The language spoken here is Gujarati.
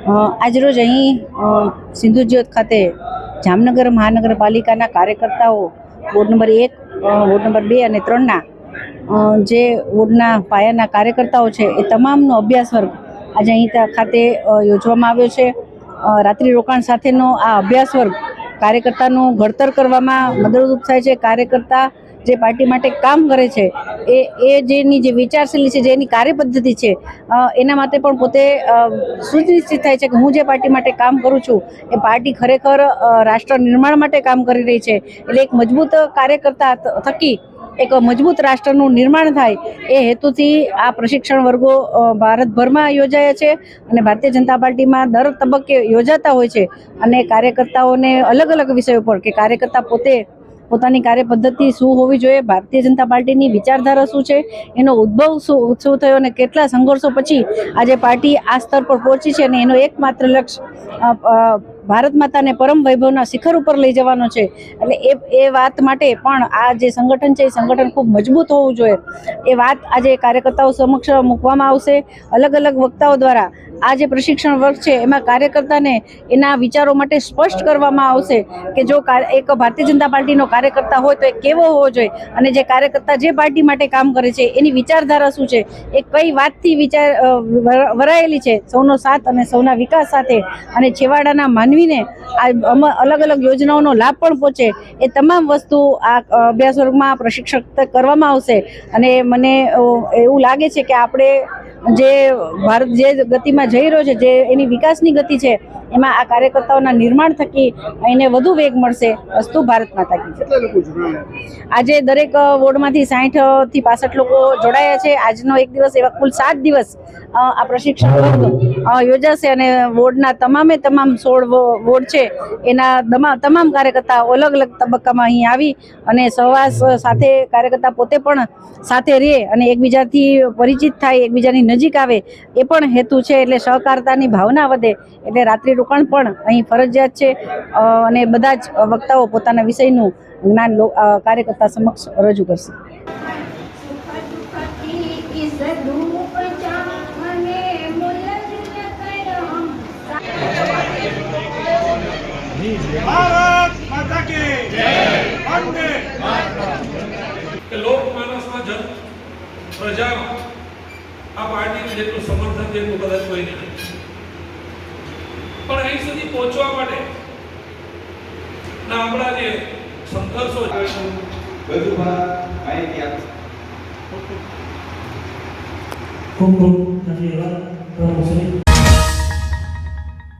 આજરોજ અહીં સિંધુ જ્યોત ખાતે જામનગર મહાનગરપાલિકાના કાર્યકર્તાઓ વોર્ડ નંબર 1, વોર્ડ નંબર 2 અને 3ના જે વોર્ડના પાયાના કાર્યકર્તાઓ છે એ તમામનો અભ્યાસ વર્ગ આજે અહીં ખાતે યોજવામાં આવ્યો છે. રાત્રિ રોકાણ સાથેનો આ અભ્યાસ વર્ગ કાર્યકર્તાનું ઘડતર કરવામાં મદદરૂપ થાય છે. કાર્યકર્તા જે પાર્ટી માટે કામ કરે છે એ જેની જે વિચારશૈલી છે, જે એની કાર્યપદ્ધતિ છે, એના માટે પણ પોતે સુનિશ્ચિત થાય છે કે હું જે પાર્ટી માટે કામ કરું છું એ પાર્ટી ખરેખર રાષ્ટ્ર નિર્માણ માટે કામ કરી રહી છે. એટલે એક મજબૂત કાર્યકર્તા થકી એક મજબૂત રાષ્ટ્રનું નિર્માણ થાય એ હેતુથી આ પ્રશિક્ષણ વર્ગો ભારતભરમાં યોજાયા છે અને ભારતીય જનતા પાર્ટીમાં દર તબક્કે યોજાતા હોય છે. અને કાર્યકર્તાઓને અલગ અલગ વિષયો પર કે કાર્યકર્તા પોતાની કાર્યપદ્ધતિ શું હોવી જોઈએ, ભારતીય જનતા પાર્ટીની વિચારધારા શું છે, એનો ઉદ્ભવ શું થયો અને કેટલા સંઘર્ષો પછી આજે પાર્ટી આ સ્તર પર પહોંચી છે અને એનો એકમાત્ર લક્ષ્ય ભારત માતાને પરમ વૈભવના શિખર ઉપર લઈ જવાનો છે. એટલે એ વાત માટે પણ આ જે સંગઠન છે એ સંગઠન ખૂબ મજબૂત હોવું જોઈએ. એ વાત આજે કાર્યકર્તાઓ સમક્ષ મૂકવામાં આવશે. અલગ અલગ વક્તાઓ દ્વારા આ જે પ્રશિક્ષણ વર્ગ છે એમાં કાર્યકર્તાને એના વિચારો માટે સ્પષ્ટ કરવામાં આવશે કે જો એક ભારતીય જનતા પાર્ટીનો કાર્યકર્તા હોય તો એ કેવો હોવો જોઈએ અને જે કાર્યકર્તા જે પાર્ટી માટે કામ કરે છે એની વિચારધારા શું છે, એ કઈ વાતથી વરાયેલી છે, સૌનો સાથ અને સૌના વિકાસ સાથે અને છેવાડાના માનવીને આ અલગ અલગ યોજનાઓનો લાભ પણ પહોંચે, એ તમામ વસ્તુ આ અભ્યાસ વર્ગમાં પ્રશિક્ષક કરવામાં આવશે. અને મને એવું લાગે છે કે આપણે જે ભારત જે ગતિમાં જઈ રહ્યો છે, જે એની વિકાસની ગતિ છે, એમાં આ કાર્યકર્તાઓના નિર્માણ થકી એને વધુ વેગ મળશે. વસ્તુ ભારત માતા કી જય. આજે દરેક વોર્ડમાંથી 60 થી 65 લોકો જોડાયા છે. આજનો એક દિવસ એવા કુલ 7 દિવસ આ પ્રશિક્ષણ વર્ગ યોજાશે અને વોર્ડના તમામ 16 વોર્ડ છે એના તમામ કાર્યકર્તાઓ અલગ અલગ તબક્કામાં અહીં આવી અને સહવાસ સાથે કાર્યકર્તા પોતે પણ સાથે રહે અને એકબીજાથી પરિચિત થાય, એકબીજાની નજીક આવે, એ પણ હેતુ છે. એટલે સહકારતાની ભાવના વધે એટલે રાત્રિ રોકાણ પણ અહીં ફરજિયાત છે અને બધા જ વક્તાઓ પોતાના વિષયનું જ્ઞાન કાર્યકર્તા સમક્ષ રજૂ કરશે. ભારત માતા કી જય. વંદે કે લોકમાનસમાં જન પ્રજામાં આ પાર્ટીને જેટલું સમર્થન છે એટલું કદાચ કોઈને નહીં, પણ અહીં સુધી પહોંચવા માટે ના આપણા જે સંઘર્ષો વધુ માહિતી આપો. ખૂબ ખૂબ ધન્યવાદ પ્રમુખ શ્રી.